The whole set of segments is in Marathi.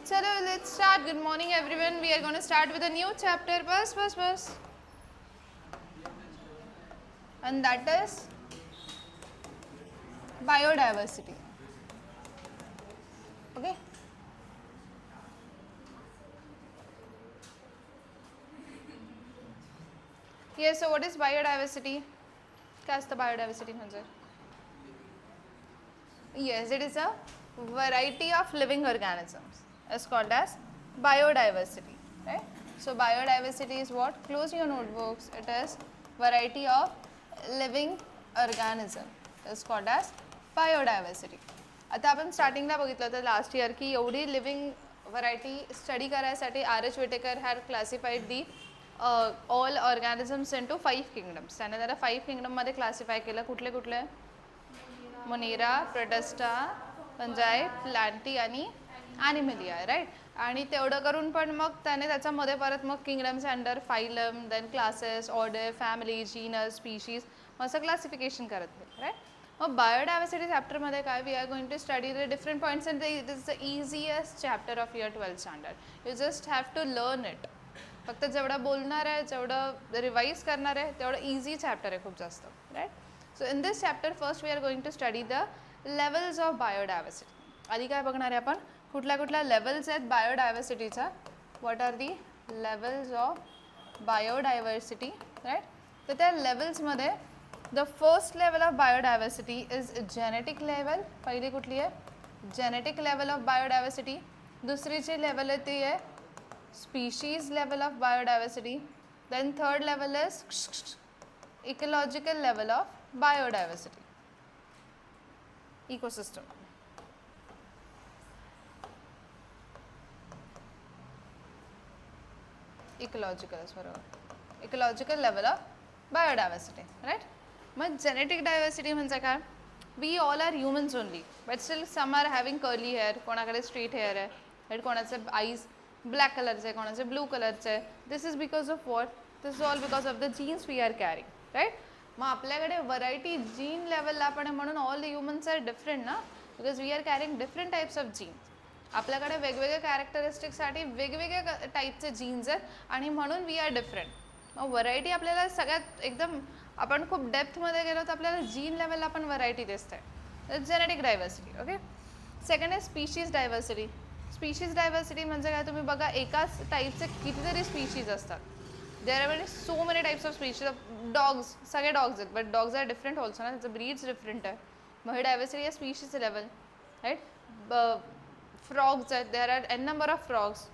Chalo, let's start. Good morning, everyone. We are going to start with a new chapter. Bus. And that is biodiversity. Okay. Yes, so what is biodiversity? काय असतं biodiversity म्हणजे? Yes, it is a variety of living organisms. It's called as biodiversity, right? So biodiversity is what? Close your notebooks. It is variety of living organism. It's called as biodiversity. आता आपण स्टार्टिंगला बघितलं होतं लास्ट इयर की एवढी लिव्हिंग व्हरायटी स्टडी करायसाठी R.H. Whittaker had classified the all organisms into 5 kingdoms. त्याने त्याला 5 किंगडममध्ये क्लासिफाय केलं. कुठले कुठले? मोनेरा, प्रोटिस्टा, फंजाई, प्लांटी आणि ॲनिमलिया, राईट. आणि तेवढं करून पण मग त्याने त्याच्यामध्ये परत मग kingdoms under phylum, then classes, order, family, genus, species असं क्लासिफिकेशन करत गेलं, राईट. मग बायोडायव्हर्सिटी चॅप्टरमध्ये काय we are going to study the different points and it is the easiest chapter of your 12th standard. You just have to learn it. फक्त जेवढं बोलणार आहे, जेवढं रिवाईज करणार आहे, तेवढं इझी चॅप्टर आहे खूप जास्त, right. So in this chapter first we are going to study the levels of biodiversity. आधी काय बघणार आहे आपण? कुठल्या कुठल्या levels आहेत biodiversityचा? What are the levels of biodiversity, right? तर त्या levels मध्ये the first level of biodiversity is genetic level. पहिली कुठली आहे? Genetic level of biodiversity. दुसरी जी level आहे ती आहे species level of biodiversity. Then third level is ecological level of biodiversity, ecosystem. Ecological is बरोबर. Ecological level of biodiversity, right? मग genetic diversity म्हणजे काय? We all are humans only, but still some are having curly hair, कोणाकडे straight hair आहे, right? कोणाचे eyes black कलरचे, कोणाचे blue कलरचे. This is because of what? This is all because of the genes we are carrying, right? मग आपल्याकडे व्हरायटी जीन लेवलला पण म्हणून all the humans are different ना, because we are carrying different types of genes. आपल्याकडे वेगवेगळ्या कॅरेक्टरिस्टिक्ससाठी वेगवेगळ्या टाईपचे जीन्स आहेत आणि म्हणून वी आर डिफरंट. मग व्हरायटी आपल्याला सगळ्यात एकदम आपण खूप डेप्थमध्ये गेलो तर आपल्याला जीन लेवलला पण व्हरायटी दिसते. Genetic diversity. ओके. सेकंड आहे स्पीशीज डायव्हर्सिटी. स्पीशीज डायव्हर्सिटी म्हणजे काय? तुम्ही बघा एकाच टाईपचे कितीतरी स्पीशीज असतात. There are so many types of species of dogs. सगळे dogs आहेत, but dogs are different also ना, त्याचं breeds different आहे. मग हे diversity आहे species level, right? Frogs आहेत, there are n number of frogs.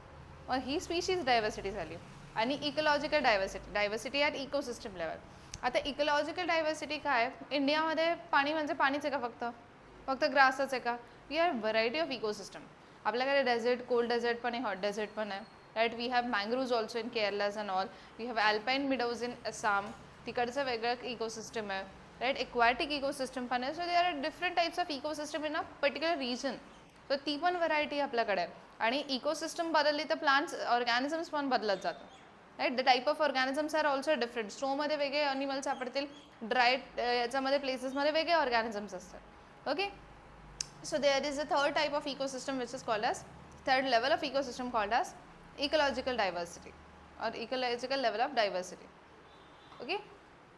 मग ही species diversity झाली. आणि ecological diversity, diversity at ecosystem level. आता ecological diversity काय? इंडियामध्ये पाणी म्हणजे पाणीच आहे का फक्त ग्रासच आहे का? We are variety of ecosystem. आपल्याकडे डेझर्ट, कोल्ड डेझर्ट पण आहे, हॉट डेझर्ट पण आहे, right. We have mangroves also in Kerala's and all. We have alpine meadows in Assam, तिकडचं वेगळं इकोसिस्टम आहे, राईट. एक्वॅटिक इकोसिस्टम पण आहे. So they are different types of ecosystem in a particular region. So ती पण व्हरायटी आपल्याकडे आहे. आणि इकोसिस्टम बदलली तर प्लांट्स ऑर्गॅनिझम्स पण बदलत जातात, right. The type of organisms are also different. स्नोमध्ये वेगळे ॲनिमल्स सापडतील, ड्राय याच्यामध्ये प्लेसेसमध्ये वेगळे ऑर्गॅनिझम्स असतात. Okay. So there is a third type of ecosystem which is called as, third level of ecosystem called as ecological diversity or ecological level of diversity. Okay.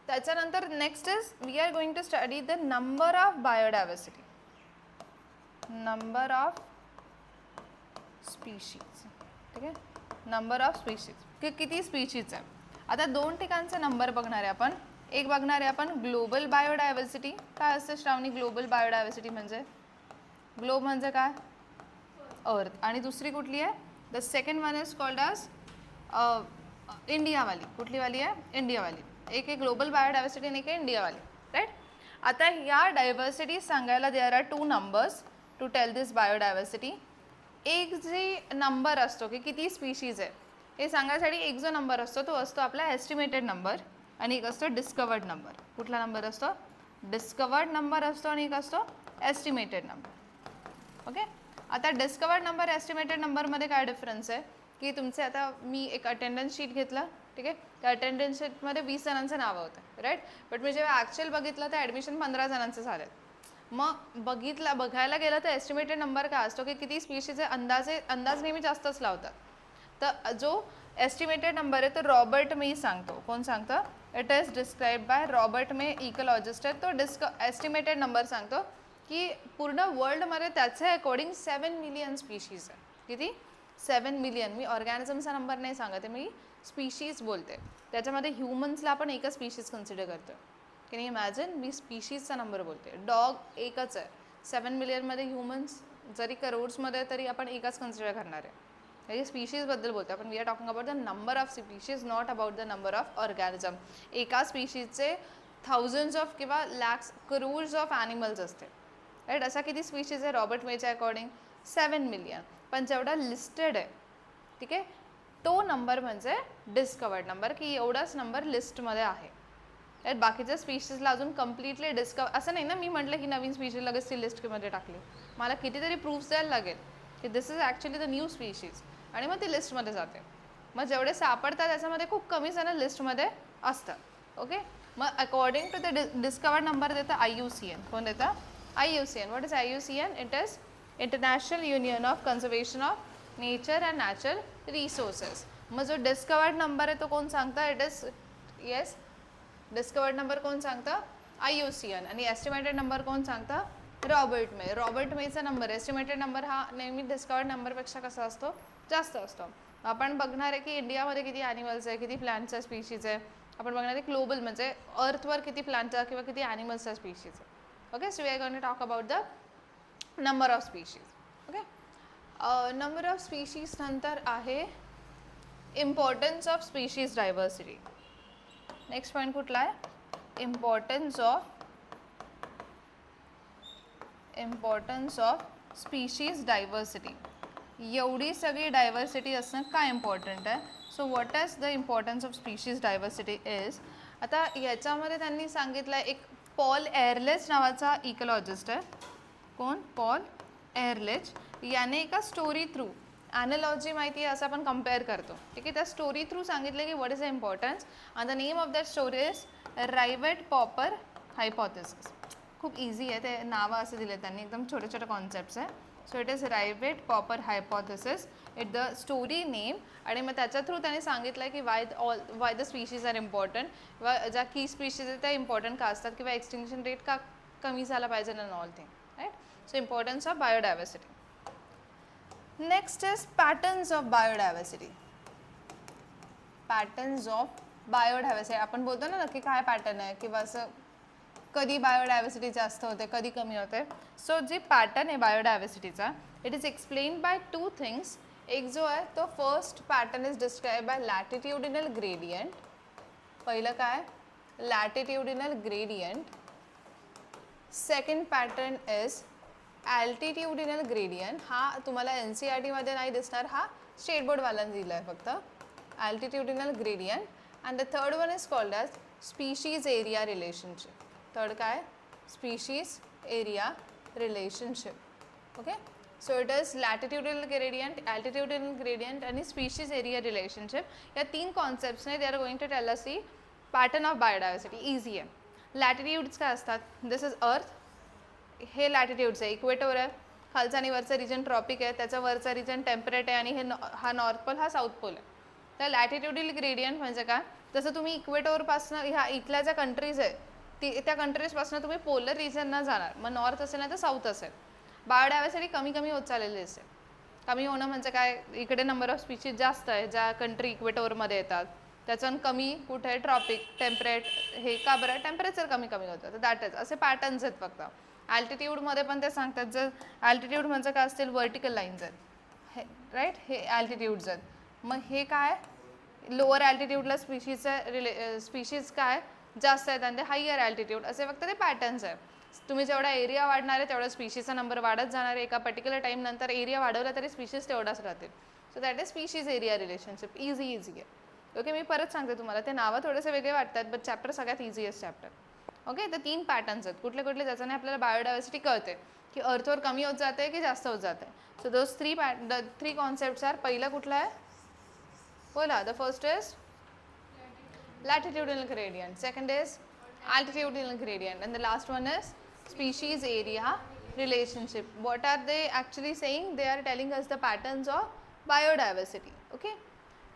त्याच्यानंतर next is we are going to study the number of biodiversity, number of species. ठीक आहे. number of species की किती species आहे. आता दोन ठिकाणचा नंबर बघणार आहे आपण. एक बघणार आहे आपण ग्लोबल बायोडायव्हर्सिटी. काय असतं श्रावणी ग्लोबल बायोडायव्हर्सिटी म्हणजे? ग्लोब म्हणजे काय? अर्थ. आणि दुसरी कुठली आहे? The second one is called as इंडियावाली. कुठली वाली आहे? इंडियावाली. एक आहे ग्लोबल बायोडायव्हर्सिटी आणि एक आहे इंडियावाली, राईट. आता या डायव्हर्सिटी सांगायला there are 2 numbers to tell this biodiversity. एक जी नंबर असतो की किती स्पीशीज आहे हे सांगायसाठी एक जो नंबर असतो तो असतो आपला एस्टिमेटेड नंबर आणि एक असतो डिस्कवर्ड नंबर. कुठला नंबर असतो? डिस्कवर्ड नंबर असतो आणि एक असतो एस्टिमेटेड नंबर. ओके. आता डिस्कवर्ड नंबर एस्टिमेटेड नंबरमध्ये काय डिफरन्स आहे की तुमचे आता मी एक अटेंडन्स शीट घेतलं, ठीक आहे. त्या अटेंडन्स शीटमध्ये 20 जणांचं नावं होतं, राईट. बट मी जेव्हा ॲक्च्युअल बघितलं तर ॲडमिशन 15 जणांचं झालं. मग बघायला गेलं तर एस्टिमेटेड नंबर काय असतो की किती स्पीशीज आहे, अंदाज नेहमी जास्तच लावतात. तर जो एस्टिमेटेड नंबर आहे तो रॉबर्ट मे सांगतो. कोण सांगतं? It is describe by Robert may, ecologist आहे तो. एस्टिमेटेड नंबर सांगतो की पूर्ण वर्ल्डमध्ये त्याचे अकॉर्डिंग 7 मिलियन स्पीशीज आहे. किती? 7 मिलियन. मी ऑर्गॅनिझमचा नंबर नाही सांगते, मी स्पीशीज बोलते. त्याच्यामध्ये ह्युमन्सला आपण एकच स्पीशीज कन्सिडर करतो. Can you imagine? मी स्पीशीजचा नंबर बोलते. डॉग एकच आहे. 7 मिलियनमध्ये ह्युमन्स जरी करोड्समध्ये तरी आपण एकच कन्सिडर करणार आहे. म्हणजे स्पीशीजबद्दल बोलतो आपण. We are talking about the number of species, not about the number of organism. एका स्पीशीजचे थाउजंड्स ऑफ किंवा लॅक्स करोड्स ऑफ ॲनिमल्स असते. राईट? असा किती स्पीशीज आहे रॉबर्ट मेच्या अकॉर्डिंग? 7 मिलियन. पण जेवढा लिस्टेड आहे, ठीक आहे, तो नंबर म्हणजे डिस्कवर्ड नंबर, की एवढाच नंबर लिस्टमध्ये आहे. राईट? बाकीच्या स्पीशीजला अजून कम्प्लिटली असं नाही ना, मी म्हटलं की नवीन स्पीशीज लगेच ती लिस्टमध्ये टाकली. मला कितीतरी प्रूफ्स द्यायला लागेल की this is actually the new species, आणि मग ती लिस्टमध्ये जाते. मग जेवढे सापडतात त्याच्यामध्ये खूप कमी जण लिस्टमध्ये असतात. ओके, मग according to the discovered number देतं IUCN. कोण देतं? IUCN. What is IUCN? It is international union of conservation of nature and natural resources. मग जो डिस्कवर्ड नंबर आहे तो कोण सांगतं? It is yes, discovered number कोण सांगतं? IUCN. आणि एस्टिमेटेड नंबर कोण सांगतं? Robert May. रॉबर्ट मेचा नंबर, एस्टिमेटेड नंबर हा नेहमी डिस्कवर्ड नंबरपेक्षा कसा असतो? जास्त असतो. आपण बघणार आहे की इंडियामध्ये किती ॲनिमल्स आहे, किती प्लांटच्या स्पीशीज आहे. आपण बघणार आहे ग्लोबल म्हणजे अर्थवर किती प्लांटच्या किंवा किती ॲनिमल्सच्या स्पीशीज आहे. Okay, so we are going to talk about the number of species. Okay, number of species नंतर आहे importance of species diversity. Next point कुठला आहे? Importance of species diversity. एवढी सगळी डायव्हर्सिटी असणं काय इम्पॉर्टंट आहे? So what is the importance of species diversity is, आता याच्यामध्ये त्यांनी सांगितलं, एक पॉल एअरलेच नावाचा इकोलॉजिस्ट आहे. कोण? पॉल एअरलेच. याने एका स्टोरी थ्रू, ॲनॉलॉजी माहिती आहे असं आपण कम्पेअर करतो, ठीक आहे, त्या स्टोरी थ्रू सांगितलं की what is the importance. And the name of that story is rivet popper hypothesis. खूप इझी आहे, ते नावं असे दिले त्यांनी, एकदम छोटे छोटे कॉन्सेप्ट्स आहे. So it is rivet popper hypothesis, it the story name. आणि मग त्याच्या थ्रू त्यांनी सांगितलं की why the species are important, किंवा ज्या की स्पीशीज आहेत त्या इम्पॉर्टंट का असतात, किंवा एक्सटिंक्शन रेट का कमी झाला पाहिजे and all thing. Right? So importance of biodiversity. Next is patterns of biodiversity. Patterns of biodiversity. आपण बोलतो ना नक्की काय पॅटर्न आहे, किंवा असं कधी बायोडायव्हर्सिटी जास्त होते, कधी कमी होते. सो जी पॅटर्न आहे बायोडायव्हर्सिटीचा, it is explain by 2 things. एक जो आहे तो first pattern is describe by latitudinal gradient. पहिलं काय? Latitudinal gradient. Second pattern is altitudinal gradient. हा तुम्हाला NCERTमध्ये नाही दिसणार, हा स्टेट बोर्डवाल्यांनी दिला आहे फक्त. Altitudinal gradient. And the third one is called as species area relationship. Third काय? Species area relationship. Okay, so it is latitudinal gradient, altitudinal gradient आणि स्पीशीज एरिया रिलेशनशिप. या 3 कॉन्सेप्ट्सने they are going to tell us the pattern of biodiversity. Easy आहे. लॅटिट्यूड्स काय असतात? दिस इज अर्थ. हे लॅटिट्यूड्स आहे, इक्वेटोर आहे, खालचा आणि वरचा रिजन ट्रॉपिक आहे, त्याचा वरचा रिजन टेम्परेट आहे, आणि हा नॉर्थ पोल, हा साऊथ पोल आहे. तर लॅटिट्युडिनल ग्रेडियंट म्हणजे काय? जसं तुम्ही इक्वेटोरपासून ह्या इथल्या ज्या कंट्रीज आहे त्या कंट्रीजपासून तुम्ही पोलर रिजनला जाणार, मग नॉर्थ असेल ना तर साऊथ असेल. बायोडायव्हर्सिटी कमी कमी होत चाललेली असेल. कमी होणं म्हणजे काय? इकडे नंबर ऑफ स्पीशीज जास्त आहे ज्या कंट्री इक्वेटोरमध्ये येतात, त्याच्यानं कमी कुठे आहे? Tropic, temperate. हे का बरं? टेम्परेचर कमी कमी होतं. तर दॅट इज असे पॅटर्न्स आहेत फक्त. ॲल्टिट्यूडमध्ये पण ते सांगतात, जर ॲल्टिट्यूड म्हणजे काय असतील? व्हर्टिकल लाईन्स आहेत, हे राईट, हे ॲल्टिट्यूड्स आहेत. मग हे काय? लोअर ॲल्टिट्यूडला स्पीशीज काय जास्त आहेत, आणि ते हायर ॲल्टिट्यूड, असे फक्त ते पॅटर्न्स आहे. तुम्ही जेवढा एरिया वाढणार आहे तेवढा स्पीशीजचा नंबर वाढत जाणार आहे. एका पर्टिक्युलर टाईम नंतर एरिया वाढवला तरी स्पीशीज तेवढाच राहतील. So that is species area relationship. Easy आहे. ओके, मी परत सांगते तुम्हाला, ते नावं थोडेसे वेगळे वाटतात, बट चॅप्टर सगळ्यात इझीएस्ट चॅप्टर. ओके, तर 3 पॅटर्न्स आहेत कुठले कुठले, ज्याच्याने आपल्याला बायोडायव्हर्सिटी कळते की अर्थवर कमी होत जाते की जास्त होत जाते. So those 3 concepts are. पहिला कुठला आहे? बोला. The first is latitudinal gradient, second is altitudinal gradient, and the last one is species area relationship. What are they actually saying? They are telling us the patterns of biodiversity. Okay.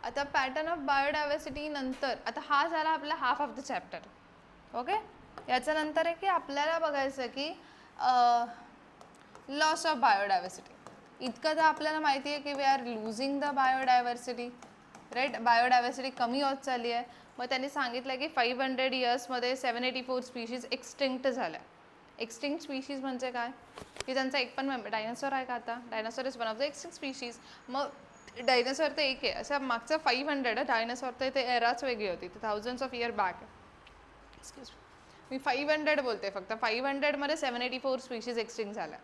आता पॅटर्न ऑफ बायोडायव्हर्सिटी नंतर आता हा झाला आपला half of the chapter. Okay. याच्यानंतर आहे की आपल्याला बघायचं की लॉस ऑफ बायोडायव्हर्सिटी. इतकं तर आपल्याला माहिती आहे की we are losing the biodiversity, right. Biodiversity कमी होत चालली आहे. मग त्यांनी सांगितलं की 500 इयर्समध्ये 784 स्पीशीज एक्सटिंक्ट झाल्या. एक्सटिंक्ट स्पीशीज म्हणजे काय की त्यांचा एक पण मेंबर डायनासॉर आहे का? आता dinosaur is one of the extinct species. मग डायनासॉर तर एक आहे, असं मागचं 500 डायनासॉर तर ते एराच वेगळी होती, ते thousands of year back. Excuse me 500 बोलते फक्त. 500मध्ये 784 स्पीशीज एक्सटिंक्ट झाल्या.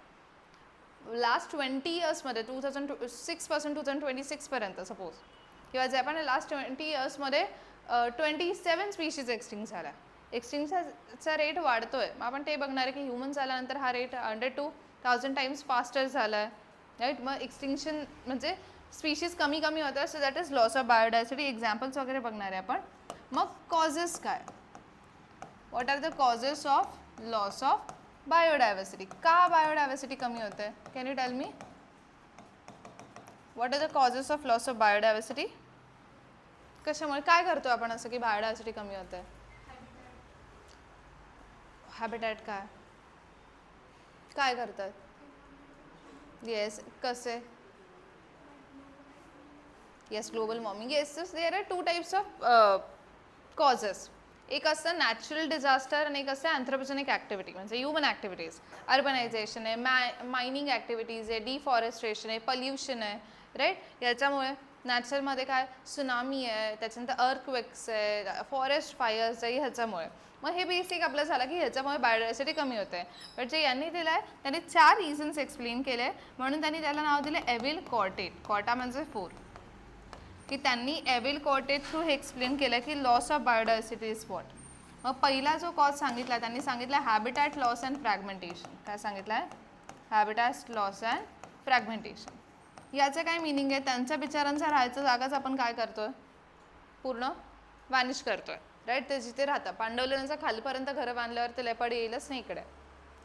लास्ट 20 इयर्समध्ये 2006 पासून 2026 पर्यंत सपोज, किंवा जे आपण लास्ट 20 इयर्समध्ये 27 स्पीशीज एक्सटिंक्ट झाल्या. एक्सटिंक्टचा रेट वाढतोय. मग आपण ते बघणार आहे की ह्युमन्स आल्यानंतर हा रेट 100 to 1000 टाइम्स फास्टर झाला आहे, राईट. मग एक्सटिंक्शन म्हणजे स्पीशीज कमी कमी होतात. So that is loss of biodiversity. Examples वगैरे बघणार आहे आपण. मग कॉजेस काय? What are the causes of loss of biodiversity? का बायोडायव्हर्सिटी कमी होते? Can you tell me what are the causes of loss of biodiversity? कशामुळे काय करतो आपण असं की बायोडायव्हर्सिटी कमी होते? हॅबिटॅट काय काय करतात? येस, कसे? Yes, global warming. Yes, there are 2 types of causes. एक असतं नॅचरल डिझास्टर आणि एक असतं अँथ्रोपोजेनिक ॲक्टिव्हिटी म्हणजे ह्युमन ॲक्टिव्हिटीज. अर्बनायझेशन आहे, मायनिंग ॲक्टिव्हिटीज आहे, डिफॉरेस्ट्रेशन आहे, पल्युशन आहे, राईट. याच्यामुळे नॅचरलमध्ये काय सुनामी आहे, त्याच्यानंतर अर्थक्वेक्स आहे, फॉरेस्ट फायर्स आहे, ह्याच्यामुळे. मग हे बेसिक आपलं झालं की ह्याच्यामुळे बायोडायव्हर्सिटी कमी होते. बट जे यांनी दिलं आहे त्यांनी 4 रिझन्स एक्सप्लेन केले, म्हणून त्यांनी त्याला नाव दिले एव्हिल कॉर्टेट. कॉटा म्हणजे 4, की त्यांनी एव्हिल कॉर्टेट थ्रू हे एक्सप्लेन केलं की loss of biodiversity is what. मग पहिला जो कॉज सांगितला त्यांनी सांगितला हॅबिटॅट लॉस अँड फ्रॅगमेंटेशन. काय सांगितलं आहे? Habitat loss and fragmentation. याचं काय मिनिंग आहे? त्यांच्या बिचारांचा राहायचं जागाच आपण काय करतोय? पूर्ण वॅनिश करतोय, राईट. ते जिथे राहतं पांडवलेनाचं खालपर्यंत घरं बांधल्यावर ते लेपर्ड येईलच नाही इकडे,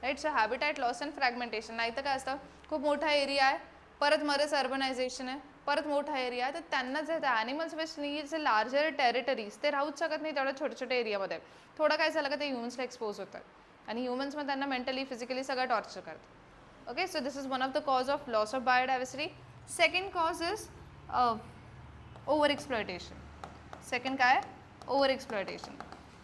right. So habitat loss and fragmentation. नाही तर काय असतं, खूप मोठा एरिया आहे, परत मध्येच अर्बनायझेशन आहे, परत मोठा एरिया आहे, तर त्यांना जे animals which needs larger territories ते राहूच शकत नाही तेवढ्या छोट्या छोट्या एरियामध्ये. थोडं काय झालं का ते ह्युमन्सला एक्सपोज होतात आणि ह्युमन्स मग त्यांना मेंटली फिजिकली सगळं टॉर्चर करतात. Okay. So this is one of the cause of loss of biodiversity. Second cause is over exploitation. Second काय? Over exploitation.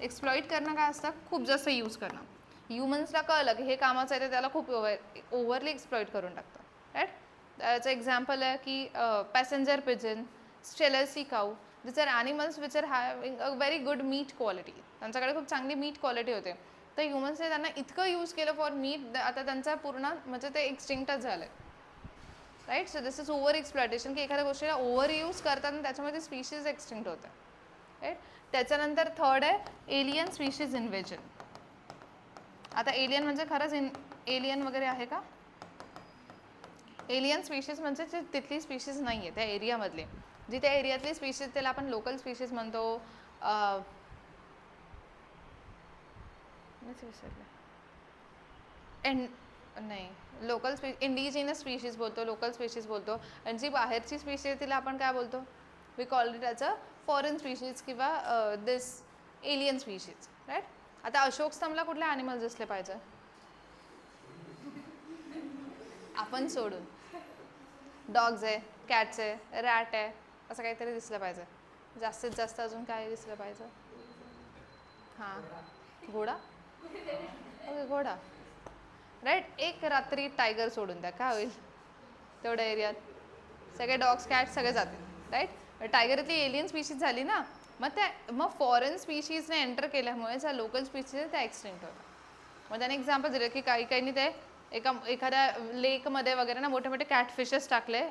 एक्सप्लॉईट करणं काय असतं? खूप जास्त यूज करणं. ह्युमन्सला कळलं की हे कामाचं आहे तर त्याला खूप ओव्हरली एक्सप्लॉईट करून टाकतं, राईट. त्याचं एक्झाम्पल आहे की passenger pigeon, Steller's sea cow, this are animals which are having a very good meat quality. त्यांच्याकडे खूप चांगली मीट क्वालिटी होते. तर ह्युमन्सने त्यांना इतकं यूज केलं फॉर मीट, आता त्यांचा पूर्ण म्हणजे ते एक्सटिंक्टच झालं आहे, right. So this is over exploitation, की एखाद्या गोष्टीला ओव्हर यूज करतात आणि त्याच्यामुळे ती स्पीशीज एक्सटिंक्ट होते, राईट. त्याच्यानंतर थर्ड आहे एलियन स्पीशीज इन्व्हेजन. आता एलियन म्हणजे खरंच एलियन वगैरे आहे का? एलियन स्पीशीज म्हणजे जे तिथली स्पीशीज नाही आहे त्या एरियामधले, जी त्या एरियातली स्पीशीज त्याला आपण लोकल स्पीशीज म्हणतो. नाही, लोकल इंडिजिनस स्पीशीज बोलतो, लोकल स्पीशीज बोलतो. आणि जी बाहेरची स्पीशीज तिला आपण काय बोलतो? We call it as a foreign species किंवा दिस एलियन स्पीशीज, राईट. आता अशोक स्तंभला कुठले ॲनिमल्स दिसले पाहिजे? आपण सोडून डॉग्स आहे, कॅट्स आहे, रॅट आहे, असं काहीतरी दिसलं पाहिजे. जास्तीत जास्त अजून काय दिसलं पाहिजे? हां, घोडा. ओके, घोडा, राईट. एक रात्री टायगर सोडून द्या, काय होईल तेवढ्या एरियात? सगळे डॉग्स कॅट्स सगळे जातील, राईट. टायगर इथली एलियन स्पीशीज झाली ना. मग फॉरेन स्पीशीजने एंटर केल्यामुळे ज्या लोकल स्पीशीज आहेत त्या एक्सटिंक्ट होतात. मग त्याने एक्झाम्पल दिलं की काहींनी ते एखाद्या लेकमध्ये वगैरे ना मोठे मोठे कॅटफिशेस टाकले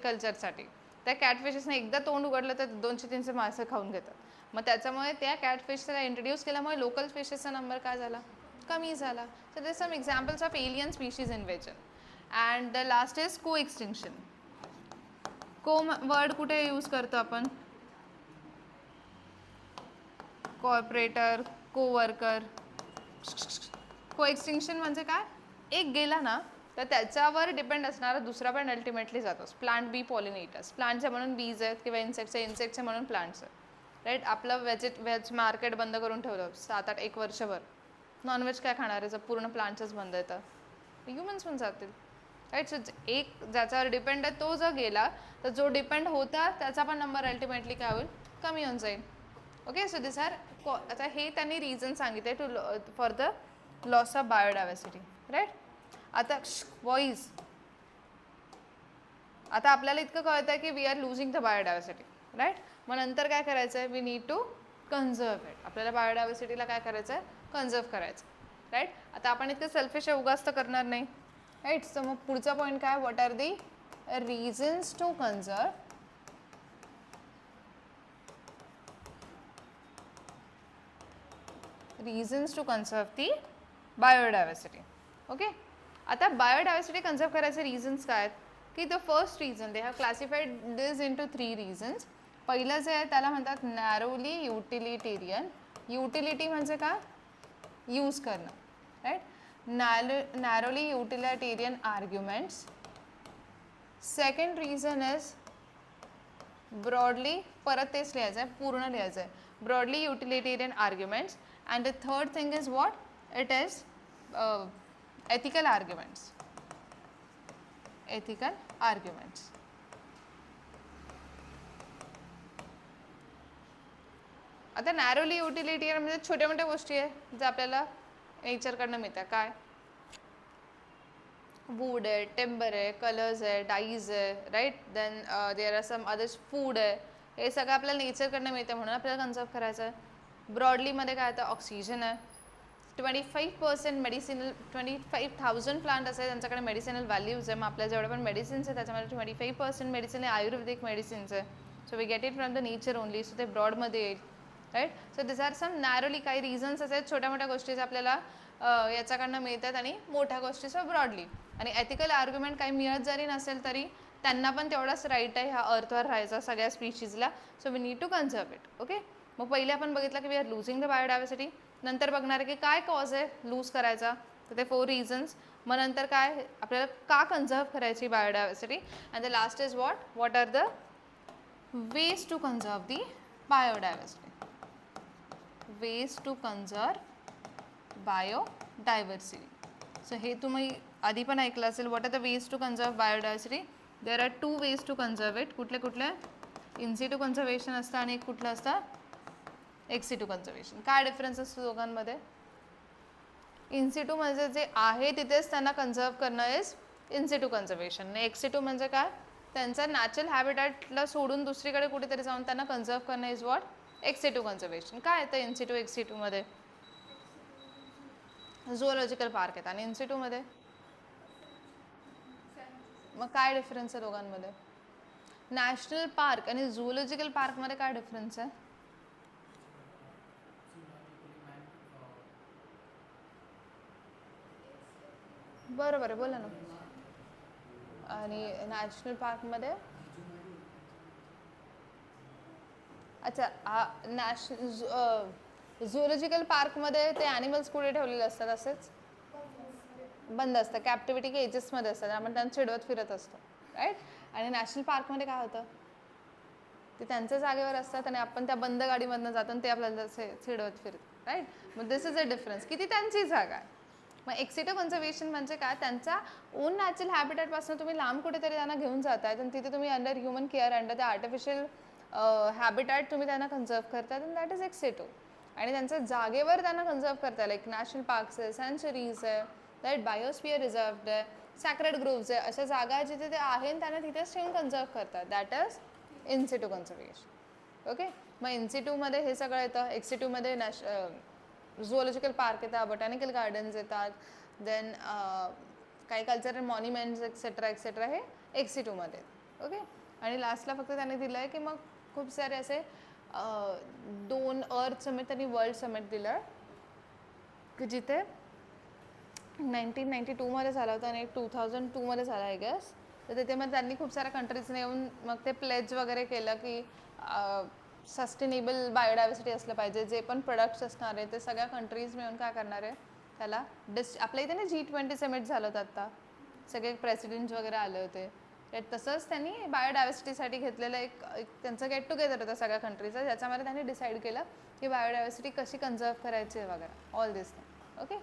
कल्चरसाठी. त्या कॅटफिशेसने एकदा तोंड उघडलं तर 200-300 माणसं खाऊन घेतात. मग त्याच्यामुळे त्या कॅटफिशला इंट्रोड्यूस केल्यामुळे लोकल स्पीशीजचा नंबर काय झाला? कमी झाला. So there some examples of alien species invasion. And the last is co extinction. Co word कुठे यूज करतो आपण? कॉर्पोरेटर, कोवर्कर, को एक्सटिंक्शन म्हणजे काय, एक गेला ना तर त्याच्यावर डिपेंड असणारा दुसरा पण अल्टिमेटली जातोच. प्लांट बी पॉलिनेटर्स, प्लांटचे म्हणून बीज आहेत किंवा इन्सेक्टचे म्हणून प्लांट्स आहेत, राईट. आपलं व्हेज मार्केट बंद करून ठेवलं 7-8 1 वर्षभर, नॉनव्हेज काय खाणार आहे जर पूर्ण प्लांट्सच बंद आहे तर, ह्युमन्स पण जातील, राईट. सो एक ज्याच्यावर डिपेंड आहे तो जर गेला तर जो डिपेंड होता त्याचा पण नंबर अल्टिमेटली काय होईल, कमी होऊन जाईल. ओके, सो दिस आर, आता हे त्यांनी रिझन सांगितले two for the loss of biodiversity, right. आता वॉइस, आता आपल्याला इतकं कळतं आहे की we are losing the biodiversity, right. मग नंतर काय करायचं आहे, we need to conserve it. आपल्याला बायोडायव्हर्सिटीला काय करायचं आहे, कन्झर्व करायचं, राईट. आता आपण इतकं सेल्फिश आहे उगाच तर करणार नाही, राईट. सो मग पुढचा पॉईंट काय, what are the reasons to conserve the biodiversity. Okay, आता बायोडायव्हर्सिटी कन्झर्व करायचे रिझन्स काय आहेत की the first reason they have classified this into 3 reasons. पहिलं जे आहे त्याला म्हणतात नॅरोली युटिलिटेरियन. युटिलिटी म्हणजे काय, यूज करणं, right. Narrowly utilitarian arguments. Second reason is broadly, परत तेच लिहायचं आहे, पूर्ण लिहायचं आहे, broadly utilitarian arguments. And the third thing is what, it is ethical arguments. Ethical arguments. आता नॅरोली युटिलिटेरियन म्हणजे छोट्या मोठ्या गोष्टी आहे ज्या आपल्याला नेचरकडनं मिळतात. काय, वूड आहे, टिम्बर आहे, कलर्स आहे, डाईज आहे, right. Then there are some others, food आहे, हे सगळं आपल्याला नेचरकडनं मिळतं म्हणून आपल्याला कन्झर्व करायचं आहे. ब्रॉडलीमध्ये काय आता ऑक्सिजन आहे, 25% मेडिसिनल, 25,000 प्लांट असे त्यांच्याकडे मेडिसिनल व्हॅल्यूज आहे. मग आपल्या जेवढे पण मेडिसिन्स आहे त्याच्यामध्ये 25% मेडिसिन आहे आयुर्वेदिक मेडिसिन्स आहे. So we get it from the nature only, so ते ब्रॉडमध्ये येईल, right. So this are some narrowly, काही रिझन्स असे छोट्या मोठ्या गोष्टीच आपल्याला याच्याकडनं मिळतात आणि मोठ्या गोष्टीचं ब्रॉडली. आणि एथिकल आर्ग्युमेंट काही मिळत जरी नसेल तरी त्यांना पण तेवढाच राईट आहे ह्या अर्थवर राहायचा सगळ्या स्पीशीजला. So we need to conserve it. Okay, मग पहिले आपण बघितलं की we are losing the biodiversity. नंतर बघणार आहे की काय कॉज आहे लूज करायचा, तर ते 4 रिझन्स. मग नंतर काय आपल्याला का कन्झर्व करायची biodiversity. And the last is what are the ways to conserve the biodiversity. Ways to conserve biodiversity. So हे तुम्ही आधी पण ऐकलं असेल, what are the ways to conserve biodiversity. There are 2 ways to conserve it. कुठले कुठले, इनसिटू कन्झर्वेशन असतं आणि एक कुठलं असतं, एक्सिटू कन्झर्वेशन. काय डिफरन्स असतो दोघांमध्ये, इनसिटू म्हणजे जे आहे तिथेच त्यांना कन्झर्व करणं इज इनसिटू कन्झर्वेशन. एक्सिटू म्हणजे काय, त्यांचा नॅचरल हॅबिटॅटला सोडून दुसरीकडे कुठेतरी जाऊन त्यांना कन्झर्व करणं इज व्हॉट, एक्सिटू कन्झर्वेशन. काय येतं इनसिटू एक्सिटूमध्ये, झुऑलॉजिकल पार्क आहेत आणि इनसिटूमध्ये मग काय डिफरन्स आहे दोघांमध्ये, नॅशनल पार्क आणि झुऑलॉजिकल पार्कमध्ये काय डिफरन्स आहे. बरोबर आहे, बोला ना. आणि नॅशनल पार्कमध्ये, अच्छा, झुऑलॉजिकल पार्कमध्ये ते ॲनिमल्स कुठे ठेवलेले असतात, असेच बंद असतं, कॅप्टिव्हिटी केजेसमध्ये असतात, आपण त्यांना चिडवत फिरत असतो, राईट. आणि नॅशनल पार्कमध्ये काय होतं, ते त्यांच्या जागेवर असतात आणि आपण त्या बंद गाडीमधनं जातो आणि ते आपल्याला चिडवत फिरत, राईट. मग दिस इज अ डिफरन्स, की ती त्यांची जागा आहे. मग एक्सिटो कन्झर्वेशन म्हणजे काय, त्यांचा ओन नॅचरल हॅबिटॅटपासून तुम्ही लांब कुठेतरी त्यांना घेऊन जाताय आणि तिथे तुम्ही under human care, under the artificial habitat तुम्ही त्यांना कन्झर्व करताय, आणि दॅट इज एक्सिटो. आणि त्यांच्या जागेवर त्यांना कन्झर्व करताय, लाईक नॅशनल पार्क्स आहे, सँच्युरीज आहे, राईट, बायोस्फिअर रिझर्व्ड आहे, सॅक्रेड ग्रोव्ज आहे, अशा जागा जिथे ते आहे त्यांना तिथेच ठेवून कन्झर्व करतात, दॅट इज इनसिटू कन्झर्वेशन. ओके, मग इनसिटूमध्ये हे सगळं येतं. एक्सिटूमध्ये झुऑलॉजिकल पार्क येतात, बॉटॅनिकल गार्डन्स येतात, देन काही कल्चरल मॉन्युमेंट्स एक्सेट्रा एक्सेट्रा हे एक्सिटूमध्ये. ओके, आणि लास्टला फक्त त्यांनी दिलं आहे की मग खूप सारे असे 2 अर्थ समिट आणि वर्ल्ड समिट दिलं आहे की जिथे 1992मध्ये झाला होता आणि 2002मध्ये झाला आय गेस. तर तिथे मग त्यांनी खूप साऱ्या कंट्रीजने येऊन मग ते प्लेज वगैरे केलं की सस्टेनेबल बायोडायव्हर्सिटी असलं पाहिजे, जे पण प्रोडक्ट्स असणार आहे ते सगळ्या कंट्रीज मिळून काय करणार आहे, त्याला आपल्या इथे ना G20 समिट झालं होतं आत्ता, सगळे प्रेसिडेंट वगैरे आले होते. तसंच त्यांनी बायोडायव्हर्सिटीसाठी घेतलेलं एक त्यांचं गेट टुगेदर होतं सगळ्या कंट्रीचं, ज्याच्यामध्ये त्यांनी डिसाईड केलं की बायोडायव्हर्सिटी कशी कन्झर्व करायची आहे वगैरे, all this thing. Okay,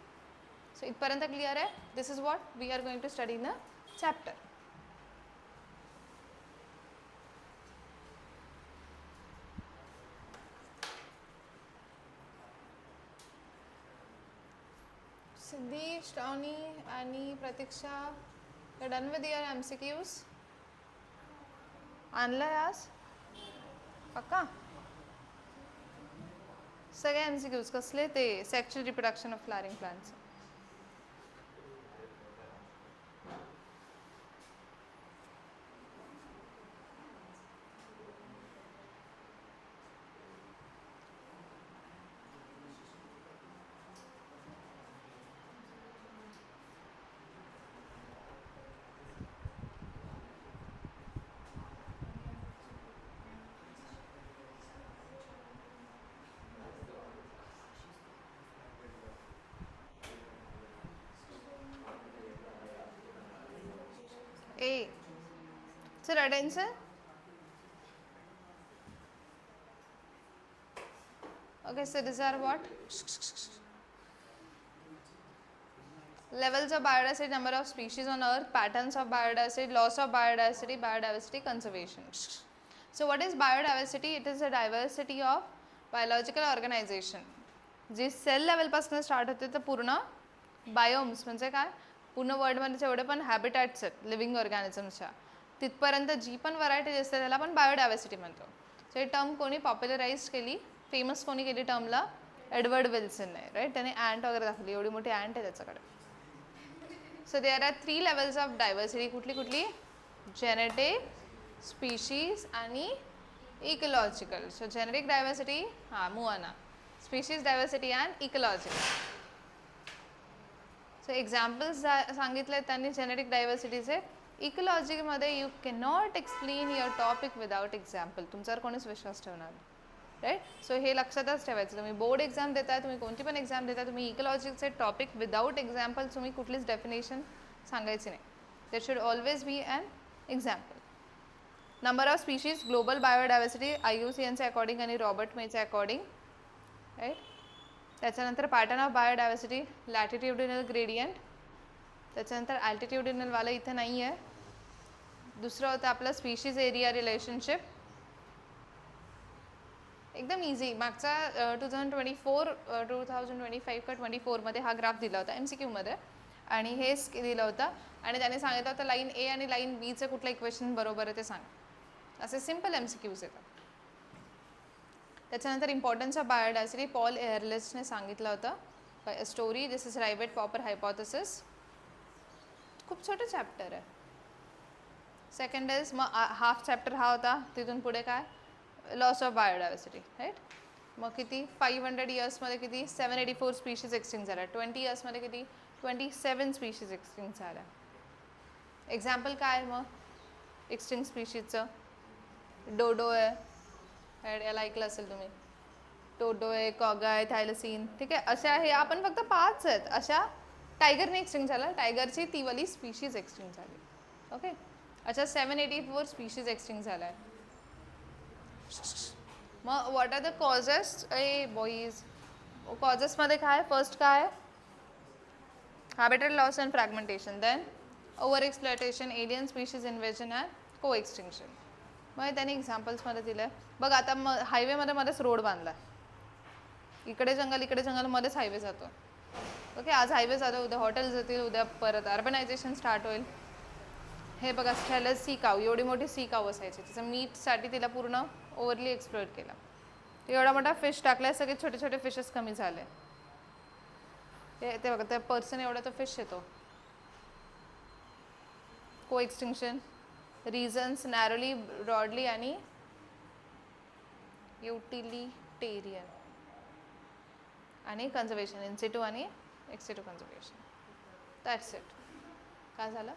so इथपर्यंत क्लिअर आहे. This is what we are going to study in a chapter. Siddhi, Shravani आणि Pratiksha, you done with your MCQs? आणलंय आज पक्का? सगळे MCQs कसले ते sexual reproduction of flowering plants. A. Sir, attention. Okay, so these are what? Levels of biodiversity, number of species on earth, patterns of biodiversity, loss of biodiversity, biodiversity conservation. So what is biodiversity? It is a diversity of biological organization. जी सेल लेवलपासून स्टार्ट होते तर पूर्ण बायोम्स म्हणजे काय, पूर्ण वर्ल्डमध्ये जेवढे पण हॅबिटॅट्स आहेत लिव्हिंग ऑर्गॅनिझम्सच्या तिथपर्यंत जी पण व्हरायटी असते त्याला आपण बायोडायव्हर्सिटी म्हणतो. सो ही टर्म कोणी पॉप्युलराइज केली, फेमस कोणी केली टर्मला? Edward विल्सनने, right. त्याने अँट वगैरे दाखवली, एवढी मोठी अँट आहे त्याच्याकडे. So there R 3 levels of diversity. कुठली कुठली? जेनेटिक, स्पीशीज आणि इकोलॉजिकल. सो जेनेटिक डायव्हर्सिटी, हां मुआना, species diversity and ecological. So examples सांगितले त्यांनी genetic डायव्हर्सिटीचे. इकोलॉजीमध्ये you can not explain your topic without example. तुमच्यावर कोणीच विश्वास ठेवणार नाही, राईट. सो हे लक्षातच ठेवायचं. तुम्ही बोर्ड एक्झाम देताय, तुम्ही कोणती पण एक्झाम देताय, तुम्ही इकोलॉजीचे टॉपिक विदाउट एक्झाम्पल तुम्ही कुठलीच डेफिनेशन सांगायची नाही. There should always be an example. Number of species, global biodiversity IUCNचे अकॉर्डिंग आणि रॉबर्ट मेचे अकॉर्डिंग, राईट. त्याच्यानंतर pattern of biodiversity, latitudinal gradient. त्याच्यानंतर ॲल्टिट्युडिनलवाला इथे नाही आहे. दुसरं होतं आपलं स्पीशीज एरिया रिलेशनशिप. एकदम इझी. मागचा 2025 का 24मध्ये हा ग्राफ दिला होता MCQमध्ये आणि हेच दिलं होतं आणि त्याने सांगितलं होतं लाईन A आणि लाईन Bचं कुठलं इक्वेशन बरोबर आहे ते सांग. असे सिम्पल MCQs येतात. त्याच्यानंतर इम्पॉर्टन्स ऑफ बायोडायव्हर्सिटी पॉल एअरलिस्टने सांगितलं होतं. Story, this is rivet popper hypothesis. खूप छोटं चॅप्टर आहे. सेकंड इज मग हाफ चॅप्टर हा होता. तिथून पुढे काय? Loss of biodiversity, right. मग किती 500 इयर्समध्ये किती 784 स्पीशीज एक्सटिंक्ट झाल्या. 20 इयर्समध्ये किती 27 स्पीशीज एक्सटिंक्ट झाल्या. एक्झाम्पल काय मग एक्सटिंक्ट स्पीशीजचं? डोडो आहे, राईट, याला ऐकलं असेल तुम्ही. डोडो आहे, कॉगा आहे, थायलसीन, ठीक आहे. अशा हे आपण फक्त 5 आहेत. अशा टायगरने एक्सटिंक्ट झाला, टायगरची ती वाली स्पीशीज एक्सटिंक्ट झाली. ओके, अच्छा 784 स्पीशीज एक्सटिंक्ट झाल्या आहे. मग what are the causes? Boys, कॉजेसमध्ये काय? फर्स्ट काय? Habitat loss and fragmentation. Then over exploitation, alien species invasion and co extinction. मग त्यांनी एक्झाम्पल्समध्ये दिलं आहे. बघ आता हायवेमध्ये मध्येच रोड बांधला, इकडे जंगल मध्येच हायवे जातो. ओके, आज हायवे जातो, उद्या हॉटेल्स येतील, उद्या परत अर्बनायझेशन स्टार्ट होईल. हे बघा स्टेलस सी काव, एवढी मोठी सी काव असायची, तिचं मीटसाठी तिला पूर्ण ओव्हरली एक्सप्लोअर केला. एवढा मोठा फिश टाकलाय, सगळे छोटे छोटे फिशेस कमी झाले. ते बघा त्या पर्सन एवढा तो फिश येतो. को एक्सटिंक्शन रिझन्स नॅरोली, ब्रॉडली आणि युटिलिटेरियन आणि कन्झर्वेशन, इनसिटू आणि एक्सिटू कन्झर्वेशन. That's it. काय झालं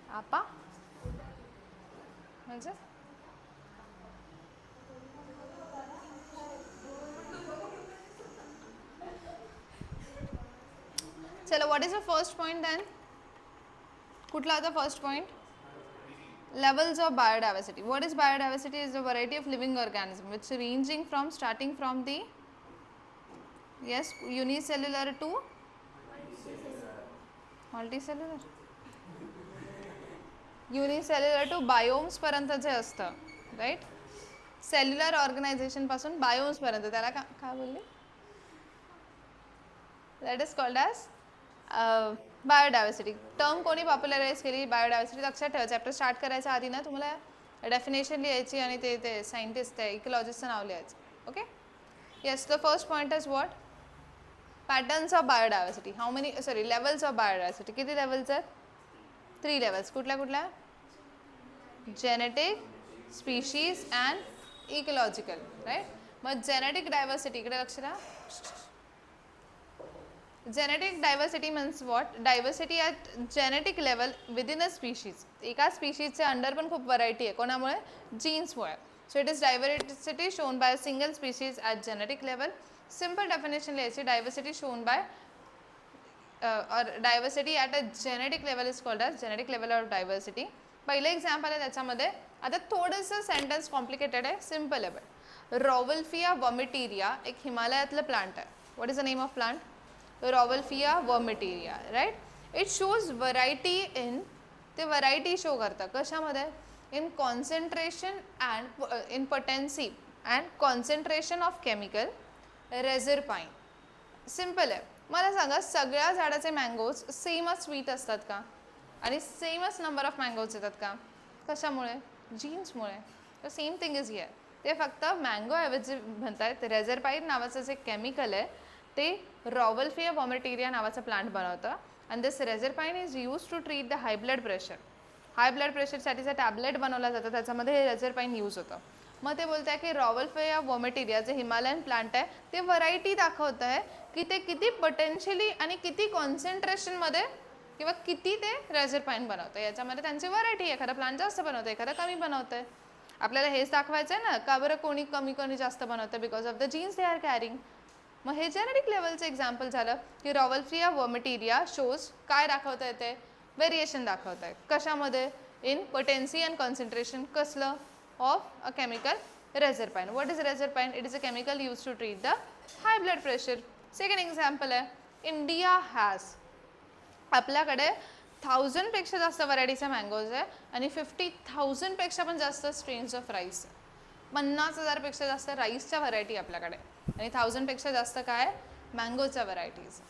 आपा म्हणजे? चलो, what is the first point then? कुठला होता first point? Levels of biodiversity. What is biodiversity? Is a variety of living organism which ranging from starting from the unicellular to multicellular. Unicellular to biomes पर्यंतचे असतं, राईट? सेल्युलर ऑर्गनायझेशन पासून बायोम्स पर्यंत. त्याला काय बोलले? That is called as biodiversity. Term कोणी पॉप्युलराइज केली बायोडायव्हर्सिटी? लक्षात ठेवा, चॅप्टर स्टार्ट करायच्या आधी ना तुम्हाला डेफिनेशन लिहायची आणि ते सायंटिस्ट आहे इकॉलॉजिस्टचं नाव लिहायचं. Okay, yes. The first point is what? Patterns of biodiversity. How many levels of biodiversity. किती लेवल्स आहेत? 3 लेवल्स. कुठल्या? Genetic, species and ecological, right? मग जेनेटिक डायव्हर्सिटी इकडे लक्ष द्या. Genetic diversity means what? Diversity at genetic level within a species. एका स्पीशीजचे अंडर पण खूप व्हरायटी आहे. कोणामुळे? जीन्समुळे. So it is diversity shown by a single species at genetic level. Simple definition लिहायची. Diversity shown bye or diversity at a genetic level is called as genetic level of diversity. पहिलं एक्झाम्पल आहे त्याच्यामध्ये. आता थोडंसं सेंटेन्स कॉम्प्लिकेटेड आहे, सिम्पल आहे. बट रॉवल्फिया वॉमिटेरिया एक हिमालयातलं प्लांट आहे. What is the name of plant? Rauwolfia vomitoria, right? It shows variety in, ते व्हरायटी शो करतं कशामध्ये? In concentration and in potency and concentration of chemical reserpine. Simple आहे. मला सांगा, सगळ्या झाडाचे मँगोज सेमच स्वीट असतात का? आणि सेमच नंबर ऑफ मँगोज येतात का? कशामुळे? जीन्समुळे. तर सेम थिंग इज हिअर. ते फक्त मँगो ऐवजी म्हणतात रेझरपाईन नावाचं जे केमिकल आहे ते रॉवल्फिया वॉमिटेरिया नावाचं प्लांट बनवतं. And this reserpine is use to treat the high blood pressure. High blood प्रेशरसाठीचा टॅबलेट बनवला जातं, त्याच्यामध्ये हे रेझरपाईन यूज होतं. मग ते बोलत आहे की रॉवल्फिया वॉमिटेरिया जे हिमालयन प्लांट आहे ते व्हरायटी दाखवत आहे की ते किती पोटेन्शियली आणि किती कॉन्सन्ट्रेशनमध्ये किंवा किती ते रेझरपाईन बनवतं. याच्यामध्ये त्यांची व्हरायटी आहे. एखादा प्लांट जास्त बनवतं, एखादा कमी बनवतं आहे. आपल्याला हेच दाखवायचं आहे ना, का बरं कोणी कमी जास्त बनवतं? Because of the genes they are carrying. मग हे जेनेटिक लेवलचं एक्झाम्पल झालं की रॉवल्फिया वॉमिटेरिया शोज काय दाखवतं आहे? ते व्हेरिएशन दाखवत आहे. कशामध्ये? In potency and concentration. कसलं? of a chemical reserpine. What is reserpine? It is a chemical used to treat the high blood pressure. Second example आहे, India has, आपल्याकडे 1000 पेक्षा जास्त व्हरायटीचे मँगोज आहे आणि 50,000 पेक्षा पण जास्त स्ट्रेन्स ऑफ राईस. 50,000 पेक्षा जास्त राईसच्या व्हरायटी आपल्याकडे आणि 1000 पेक्षा जास्त काय? मँगोच्या व्हरायटीज.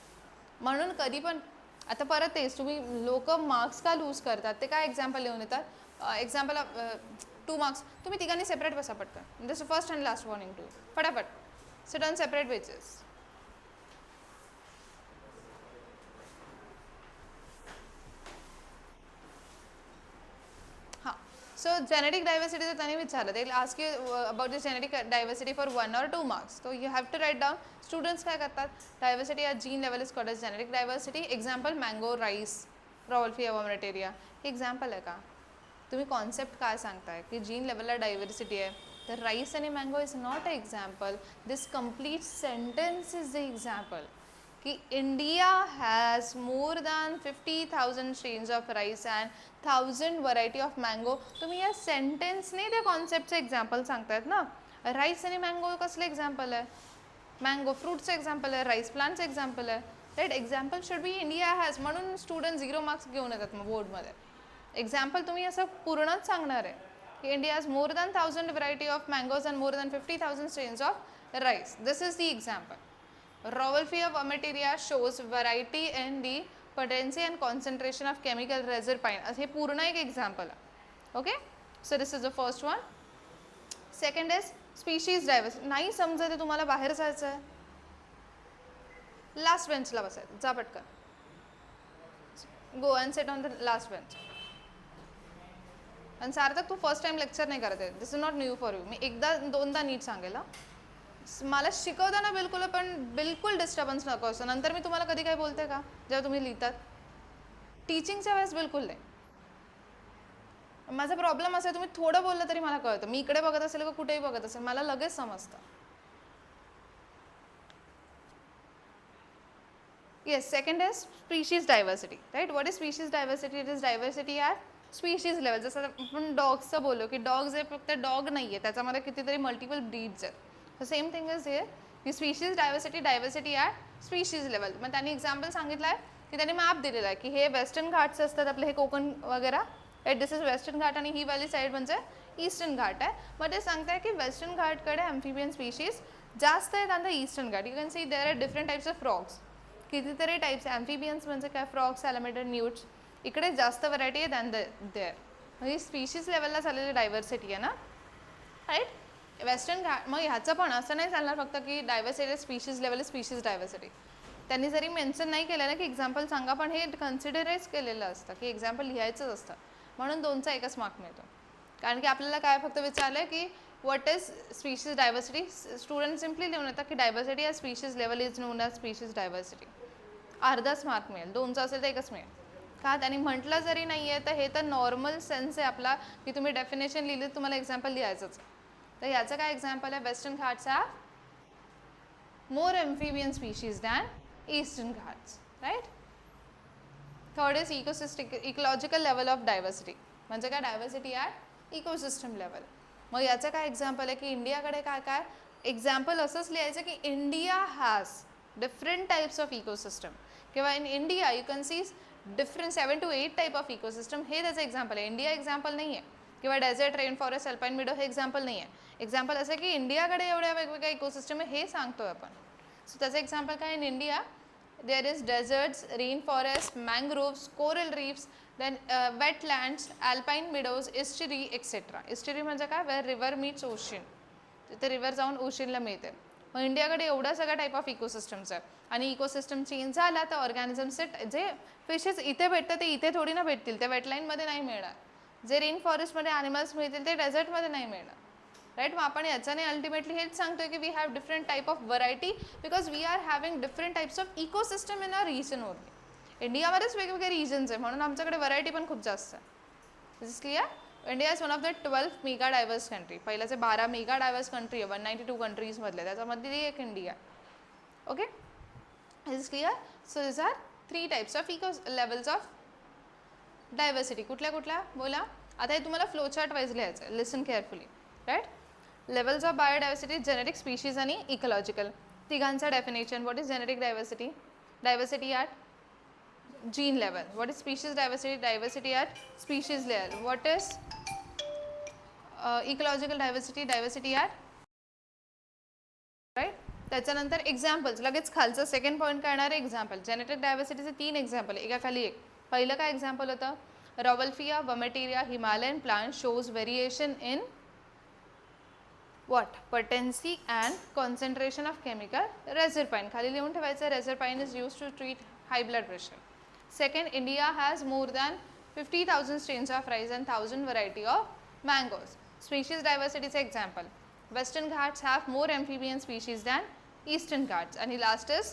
म्हणून कधी पण आता परत तेच, तुम्ही लोक मार्क्स का लूज करतात? ते काय एक्झाम्पल लिहून येतात? Example 2 marks. तुम्ही तिघांनी सेपरेट बसा पटकन. This first and last warning too. फटाफट सिट ऑन सेपरेट बेचेस. हां, सो जेनेटिक डायव्हर्सिटी त्यांनी विचारलं, ते ask you about the genetic diversity for 1 or 2 marks. So you have to write down. Students काय करतात? डायव्हर्सिटी या gene level is called as genetic diversity. Example mango, rice, Rauwolfia vomitoria. हे एक्झाम्पल आहे का? तुम्ही कॉन्सेप्ट काय सांगताय की जीन लेवलला डायव्हर्सिटी आहे, तर राईस आणि mango is not a example. This complete sentence is the example की India has more than 50,000 strains of rice and 1000 variety of mango. तुम्ही या सेंटेन्सने त्या कॉन्सेप्टचं एक्झाम्पल सांगतायत ना. राईस आणि मँगो कसलं एक्झाम्पल आहे? मँगो फ्रूटचं एक्झाम्पल आहे, राईस प्लांटचं एक्झाम्पल आहे. Right, example should be India has. म्हणून स्टुडंट 0 मार्क्स घेऊन येतात मग बोर्डमध्ये. एक्झाम्पल तुम्ही असं पूर्णच सांगणार आहे की India has more than 1000 variety of mangoes and more than 50,000 strains of rice. This is the example. Rauwolfia vomitoria shows variety in the potency and concentration of chemical reserpine. हे पूर्ण एक एक्झाम्पल आहे. Okay, so this is the first one. Second is species diversity. नाही समजत आहे तुम्हाला, बाहेर जायचं आहे, लास्ट बेंचला बसायचं. जा पटकन. Go and sit on the last bench. आणि सार्थक, तू फर्स्ट टाइम लेक्चर नाही करत आहे. This is not new for you. मी एकदा 2दा नीट सांगेल. मला शिकवताना बिलकुल डिस्टर्बन्स नको असतो. नंतर मी तुम्हाला कधी काय बोलते का जेव्हा तुम्ही लिहितात? टीचिंगच्या वेळेस बिलकुल नाही. माझा प्रॉब्लेम असा आहे, तुम्ही थोडं बोललं तरी मला कळतं. मी इकडे बघत असेल का कुठेही बघत असेल, मला लगेच समजतं. Yes, second is species diversity, right? What is species diversity? It is diversity at species level. जसं आपण डॉग्सचं बोललो की डॉग्स हे फक्त डॉग नाही आहे, त्याच्यामध्ये कितीतरी मल्टिपल ब्रीड्स आहेत. सेम थिंग इज हिअर की species diversity diversity at species level. मग त्यांनी एक्झाम्पल सांगितलं आहे की त्यांनी मॅप दिलेला आहे की हे वेस्टर्न घाट्स असतात आपले, हे कोकण वगैरे, दिस इज वेस्टर्न घाट आणि ही वाली साईड म्हणजे ईस्टर्न घाट आहे. मग ते सांगताय की वेस्टर्न घाटकडे ॲम्फिबियन स्पीशीज जास्त आहेत आणि Eastern Ghat. You can see there are different types of frogs. कितीतरी टाईप्स ॲम्फिबियन्स म्हणजे काय, फ्रॉग्स, सॅलमेटर, न्यूट्स, इकडे जास्त व्हरायटी आहे दॅन देअर. म्हणजे स्पीशीज लेवलला चाललेली डायव्हर्सिटी आहे ना, राईट. वेस्टर्न घाट मग ह्याचं पण असं नाही चालणार फक्त की diversity species level species diversity. त्यांनी जरी मेन्शन नाही केलं ना की एक्झाम्पल सांगा, पण हे कन्सिडरच केलेलं असतं की एक्झाम्पल लिहायचंच असतं. म्हणून 2चा 1च मार्क मिळतो. कारण की आपल्याला काय फक्त विचारलं आहे की what is species diversity. Student simply लिहून येतात की डायव्हर्सिटी या species level is known as species diversity. अर्धाच मार्क मिळेल. 2चा असेल तर 1च मिळेल. का त्यांनी म्हटलं जरी नाही आहे तर हे तर नॉर्मल सेन्स आहे आपला की तुम्ही डेफिनेशन लिहिली तुम्हाला एक्झाम्पल लिहायचंच. तर याचं काय एक्झाम्पल आहे, Western Ghats have more amphibian species than Eastern Ghats, right. Third is ecological level of diversity. म्हणजे काय, डायव्हर्सिटी ॲट इकोसिस्टम लेवल. मग याचं काय एक्झाम्पल आहे की इंडियाकडे काय काय एक्झाम्पल असंच लिहायचं की India has different types of ecosystem, किंवा in India you can see different 7 to 8 type of ecosystem. हे त्याचं एक्झाम्पल आहे. इंडिया एक्झाम्पल नाही आहे, किंवा desert, rain forest, alpine meadow हे एक्झाम्पल नाही आहे. एक्झाम्पल असं की इंडियाकडे एवढ्या वेगवेगळ्या इकोसिस्टम आहे हे सांगतोय आपण. सो त्याचं एक्झाम्पल काय, in India there is deserts, rainforests, mangroves, coral reefs, then wetlands, alpine meadows, estuary, etc. estuary म्हणजे काय, where river meets ocean. तिथे रिव्हर जाऊन ओशनला मिळते. मग इंडियाकडे एवढा सगळा टाईप ऑफ इकोसिस्टम्स आहे. आणि इकोसिस्टम चेंज झाला तर ऑर्गॅनिझम्सचे जे फिशेस इथे भेटतात ते इथे थोडी ना भेटतील, ते वेटलाईनमध्ये नाही मिळणार. जे रेन फॉरेस्टमध्ये ॲनिमल्स मिळतील ते डेझर्टमध्ये नाही मिळणार, राईट. मग आपण याच्याने अल्टिमेटली हेच सांगतोय की we have different type of variety because we are having different types of ecosystem in a region only. इंडियामध्येच वेगवेगळे रिजन्स आहे म्हणून आमच्याकडे व्हरायटी पण खूप जास्त आहे. This is clear. India is one of the 12 mega diverse country. पहिल्याचे 12 मेगा डायव्हर्स कंट्री आहे 192 कंट्रीजमधले, त्याच्यामध्ये एक India. Okay, this is clear. So this are 3 types of levels of diversity. कुठल्या कुठल्या बोला. आता हे तुम्हाला फ्लोचार्ट वाईज लिहायचं आहे. Listen carefully, right. Levels of biodiversity, genetic, species आणि इकोलॉजिकल. तिघांचा definition. What is genetic diversity, diversity at gene level. What is species diversity, diversity at species level. What is ecological diversity, diversity at, right. त्याच्यानंतर एक्झाम्पल्स. लगेच खालचं सेकंड पॉईंट करणारे एक्झाम्पल. जेनेटिक डायव्हर्सिटीचे 3 एक्झाम्पल, एकाखाली एक. पहिलं काय एक्झाम्पल होतं, Rauvolfia vomitoria Himalayan plant shows variation in what potency and concentration of chemical reserpine. खाली लिहून ठेवायचं, reserpine is used to treat high blood pressure. Second, India has more than 50,000 strains of rice and 1,000 variety of mangoes. Species diversity चे example. Western Ghats have more amphibian species than Eastern Ghats. आणि last is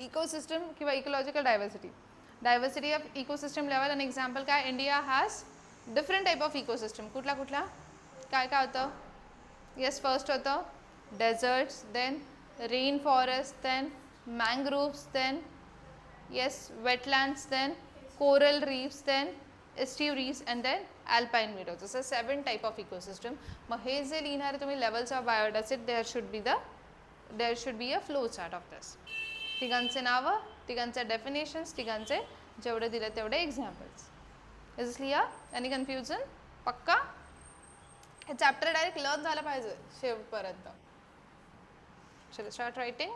ecosystem किंवा ecological diversity. Diversity of ecosystem level and example काय, India has different type of ecosystem. कुठला कुठला काय काय होतं. Yes, first होतं deserts, then rainforest, then mangroves, then yes wetlands, then coral reefs, then estuaries and then alpine meadows. This is 7 type of ecosystem. मग हे जे लिहिणारे तुम्ही levels of biodiversity, there should be a flow chart of this. तिघांचे नावं, तिघांचे definitions, तिघांचे जेवढे दिले तेवढे examples. Is this clear? Any confusion? पक्का. हे चॅप्टर डायरेक्ट लर्न झालं पाहिजे शेवटपर्यंत. चलो स्टार्ट रायटिंग.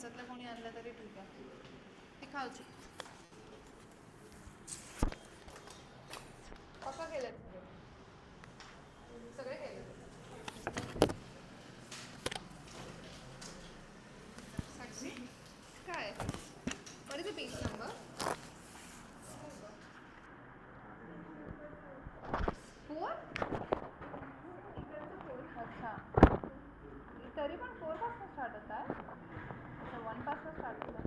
ह्याच्यातलं कोणी आणलं तरी ठीक आहे. ती खाऊची. पक्का केलं सगळे केले. साक्षी काय what is the page number? 4? अच्छा तरी पण 4 पासून स्टार्ट होत आहे. अच्छा 1 पासून स्टार्ट होत आहे.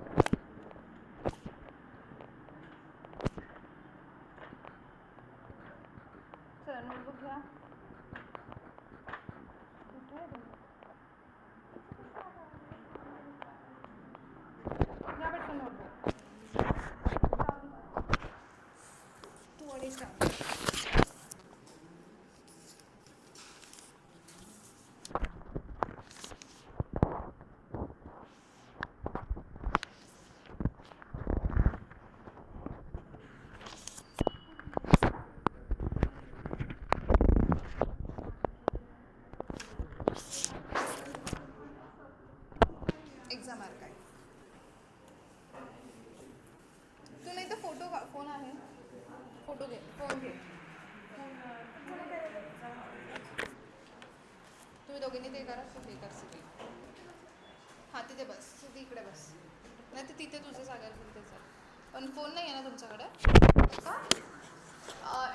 चला नोटबुक घ्या. कुठे आहे तुम्ही? घ्या पटकन नोटबुक. तू आणि स्टार्ट. एक्झाम आर काय तू नाही तर फोटो फोन आहे फोटो घे फोन घे. तुम्ही दोघींनी ते करा ते कर सिटी. हां तिथे बस सिटी इकडे बस नाही तर तिथे तुझं जागा तिथे चाल. पण फोन नाही आहे ना तुमच्याकडे?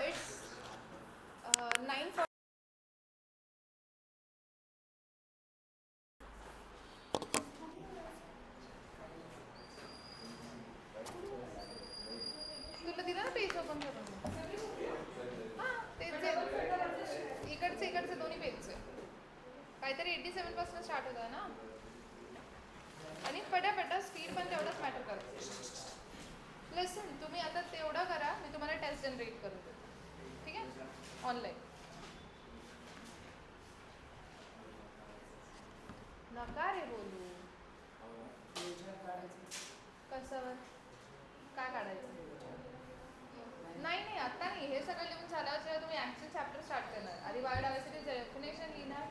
इट्स 9. तुला दिलं ना पेज ओपन करून. हां तेच इकडचे दोन्ही पेजचे काहीतरी 87 पासून स्टार्ट होत आहे ना. आणि फटाफटा स्पीड पण तेवढंच मॅटर करते. लिसन तुम्ही आता तेवढं करा मी तुम्हाला टेस्ट जनरेट करून देते ठीक आहे ऑनलाईन. नका रे बोलू. कशावर काय काढायचं? नाही नाही आता नाही हे सगळं लिहून झाल्यावर जेव्हा तुम्ही ॲक्च्युअल चॅप्टर स्टार्ट करणार आधी बायोडायव्हर्सिटी डेफिनेशन लिहिणार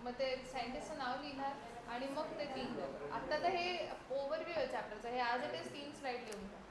मग ते सायंटिस्टचं नाव लिहिणार आणि मग ते लिहिणार. आत्ता तर हे ओव्हरव्ह्यू आहे चॅप्टरचं. हे आज इट इज 3 स्लाईड लिहून घ्या.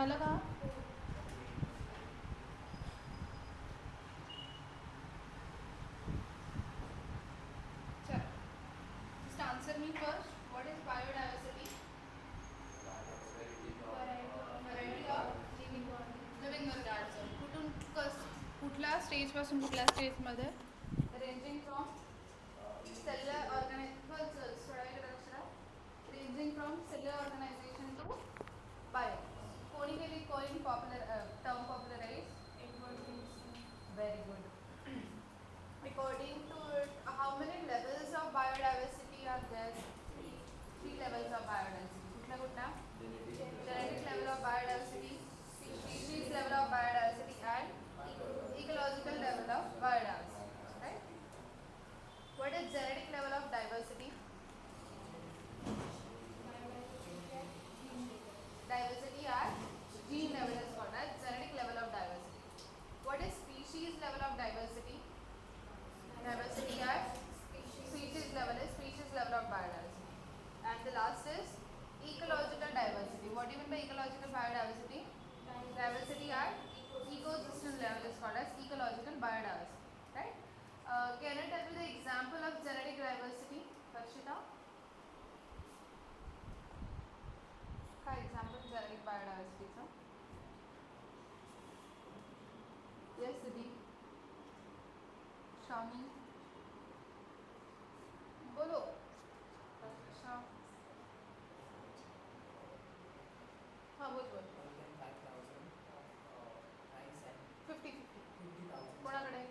झालं का? चल, just answer me first. What is biodiversity? Variety of living organism. कुठल्या स्टेज पासून कुठल्या स्टेज मध्ये? Ranging from cellular ranging from cellular organisation to bio. कोणी केली कोणी popular term popularise? Very good. According to it, how many levels of biodiversity are there? Three levels of biodiversity. कुठल्या? Genetic level of biodiversity, species level of biodiversity, and ecological level of biodiversity. Right? What is genetic level of diversity? Diversity at gene level is called as genetic level of diversity. What is species level of diversity? Diversity at species level is species level of biodiversity. And the last is ecological diversity. What do you mean by ecological biodiversity? Diversity at ecosystem level is called as ecological biodiversity. Right? Can I tell you the example of genetic diversity, Harshita? Example genetic biodiversity, sir. Yes, Siddhi. Shami. बोलो. अच्छा. हाँ बोल. 50-50. कोणाकडे?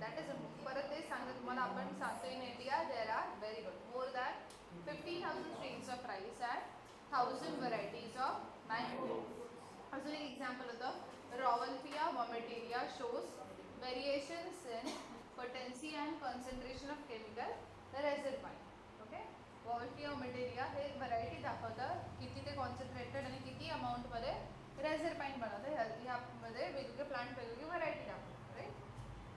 That is परत ते सांगत तुम्हाला आपण सांगतो in India there are very good more than 50,000 strains of rice and 1,000 varieties of mango. अजून एक example होतं Rauwolfia vomitiva shows variations in potency and concentration of chemical residue. Okay, Rauwolfia vomitiva हे variety दाखवतं किती ते concentrated आणि किती amount मध्ये रेझरपाइन बनवतं ह्यामध्ये वेगवेगळे प्लांट वेगवेगळी व्हरायटी दाखवतात. राईट.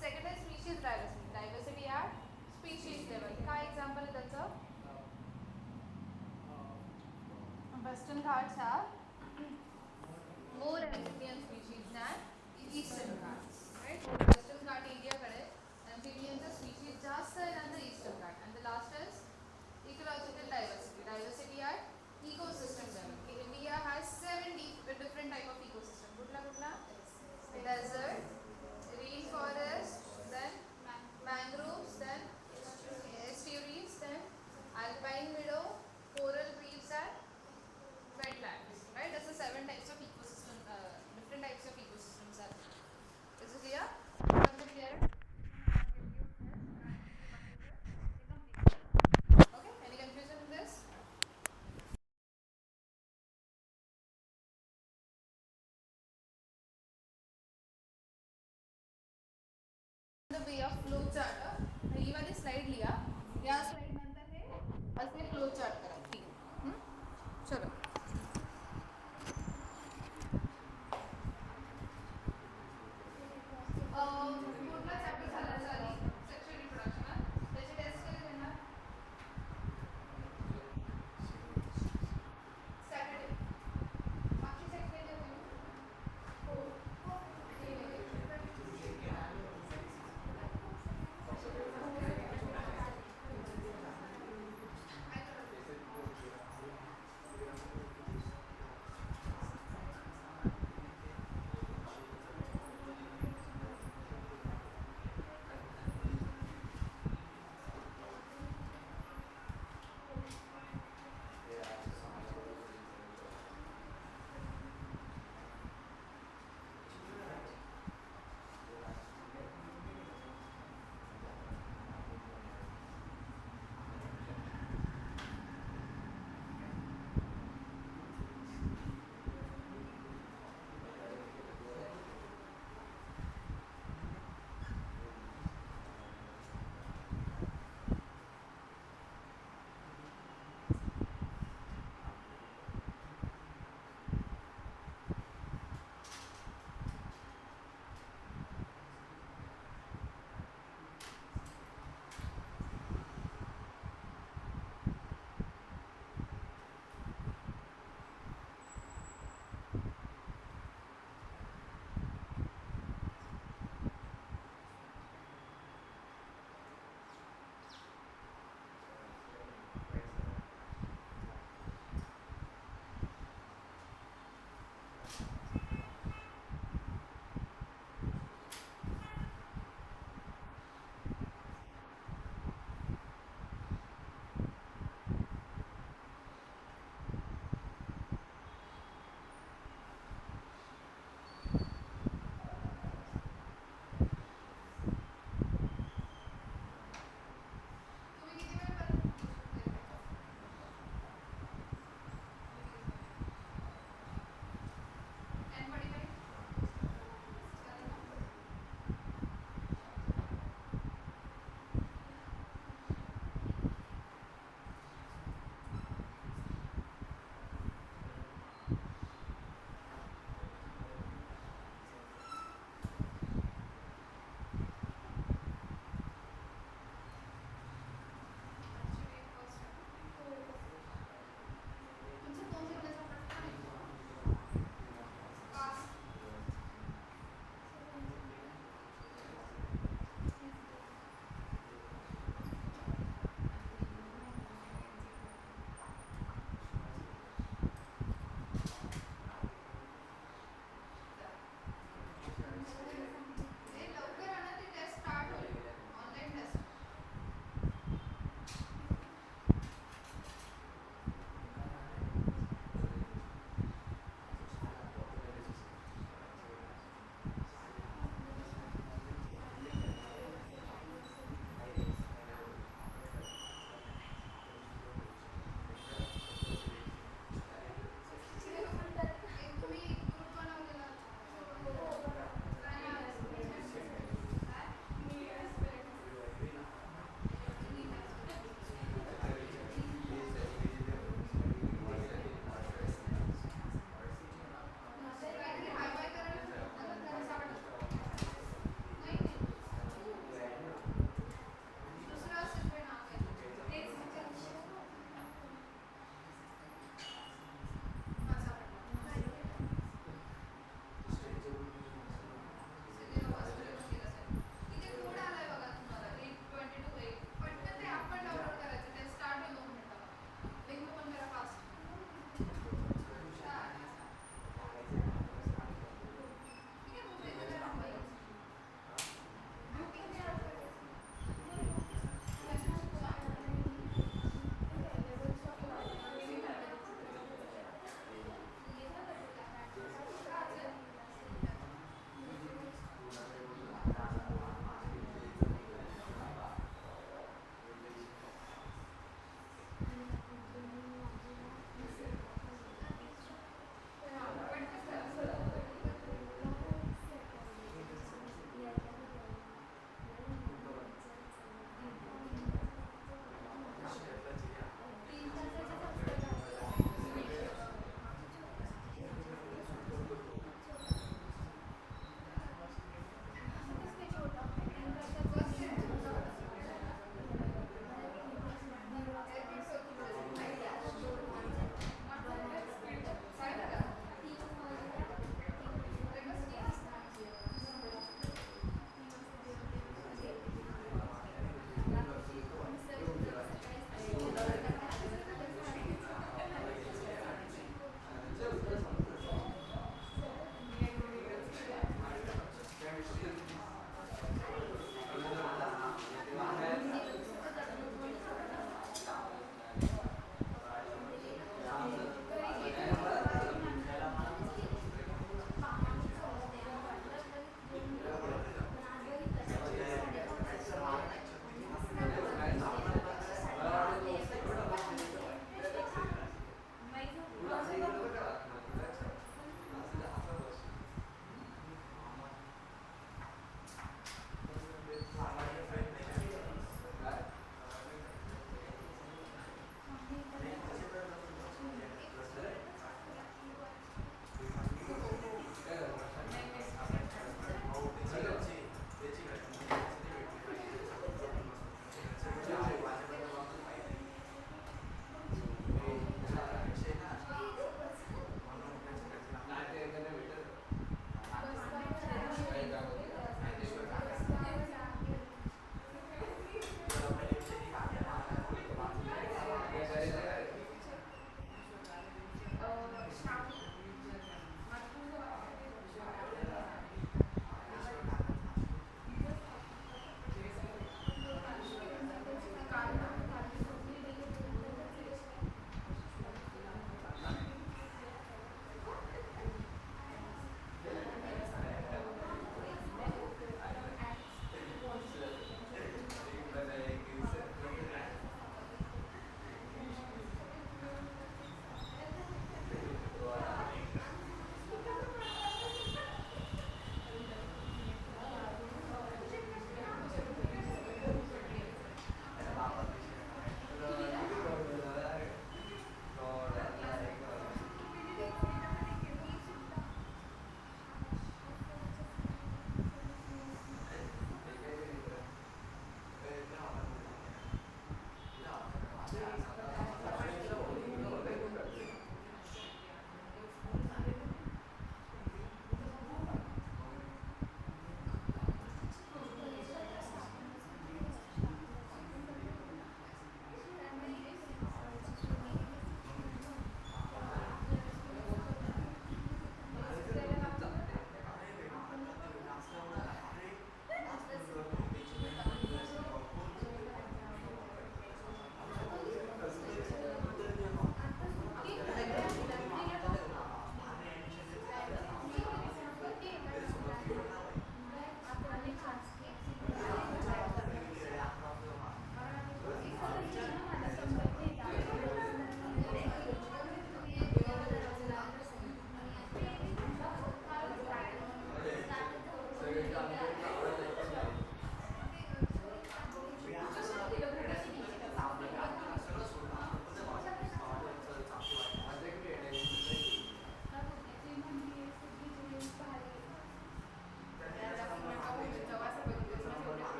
सेकंड आहे species diversity. Diversity at species level. काय एक्झाम्पल आहे त्याचं? Western Ghats have more amphibian species than eastern Ghats. Right? Western Ghat area कडे amphibians species जास्त आहे than the eastern Ghat. And the last is ecological diversity. Diversity at ecosystem level. India has 7 different type of ecosystem. कुठला? Desert, rainforest, then mangroves, then estuaries, then alpine meadow, coral reefs, and wetlands. Right? That's the 7 types of ecosystem. Different types of ecosystems are there. Is it clear? Concept clear? Okay. Any confusion in this? Way of flow chart. ही वाली स्लाइड लिया. या स्लाइड नंतर हे असे फ्लो चार्ट करा. ठीक आहे. चलो. कुठला चॅप्टर झाला झाली सेक्शुअल रिप्रोडक्शन. त्याची टेस्ट कधी देणार? सॅटर्डे. बाकी सेक्शन हो.